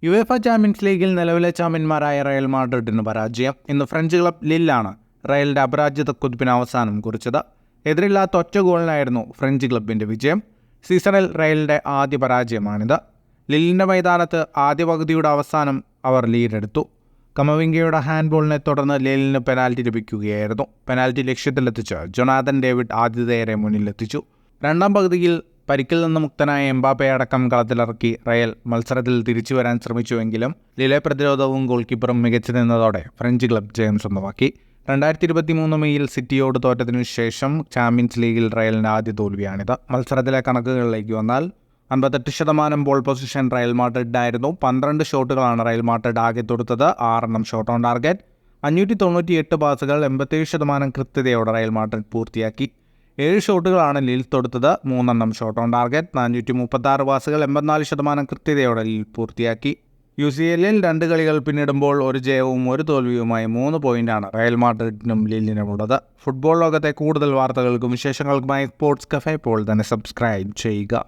UEFA champions ലീഗിൽ നിലവിലെ ചാമ്പ്യന്മാരായ റയൽ മാഡ്രിഡിന് പരാജയം. ഇന്ന് ഫ്രഞ്ച് ക്ലബ് ലില്ലാണ് റയലിന്റെ അപരാജിത കുതിപ്പിന് അവസാനം കുറിച്ചത്. എതിരില്ലാത്ത ഒറ്റ ഗോളിനായിരുന്നു ഫ്രഞ്ച് ക്ലബിന്റെ വിജയം. സീസണിൽ റയലിന്റെ ആദ്യ പരാജയമാണിത്. ലില്ലിന്റെ മൈതാനത്ത് ആദ്യ പകുതിയുടെ അവസാനം അവർ ലീഡെടുത്തു. കമവിംഗയുടെ ഹാൻഡ്ബോളിനെ തുടർന്ന് ലില്ലിന് പെനാൽറ്റി ലഭിക്കുകയായിരുന്നു. പെനാൽറ്റി ലക്ഷ്യത്തിലെത്തിച്ച് ജൊനാഥൻ ഡേവിഡ് ആതിഥേയരെ മുന്നിലെത്തിച്ചു. രണ്ടാം പകുതിയിൽ പരിക്കിൽ നിന്ന് മുക്തനായ എംബാപ്പെ അടക്കം കളത്തിലിറക്കി റയൽ മത്സരത്തിൽ തിരിച്ചു വരാൻ ശ്രമിച്ചുവെങ്കിലും ലിലെ പ്രതിരോധവും ഗോൾ കീപ്പറും മികച്ചു നിന്നതോടെ ഫ്രഞ്ച് ക്ലബ് ജയം സ്വന്തമാക്കി. 2023 മെയ്യിൽ സിറ്റിയോട് തോറ്റതിനു ശേഷം ചാമ്പ്യൻസ് ലീഗിൽ റയലിൻ്റെ ആദ്യ തോൽവിയാണിത്. മത്സരത്തിലെ കണക്കുകളിലേക്ക് വന്നാൽ 58% ബോൾ പൊസിഷൻ റയൽ മാഡ്രിഡിനായിരുന്നു. 12 ഷോട്ടുകളാണ് റയൽ മാഡ്രിഡ് ആകെ തൊടുത്തത്. 6 ഷോട്ട് ഓൺ ടാർഗറ്റ്. 598 പാസുകൾ 87% കൃത്യതയോടെ റയൽ മാഡ്രിഡ് പൂർത്തിയാക്കി. 7 ഷോട്ടുകളാണ് ലിൽ തൊടുത്തത്. 3 ഷോട്ട് ഓൺ ടാർഗറ്റ്. 436 പാസുകൾ 84% കൃത്യതയോടെ ലിൽ പൂർത്തിയാക്കി. UCL 2 കളികൾ പിന്നിടുമ്പോൾ 1 ജയവും 1 തോൽവിയുമായി 3 പോയിന്റാണ് റയൽ മാഡ്രിഡിനും ലില്ലിനുമുള്ളത്. ഫുട്ബോൾ ലോകത്തെ കൂടുതൽ വാർത്തകൾക്കും വിശേഷങ്ങൾക്കുമായി സ്പോർട്സ് കഫേ ഇപ്പോൾ തന്നെ സബ്സ്ക്രൈബ് ചെയ്യുക.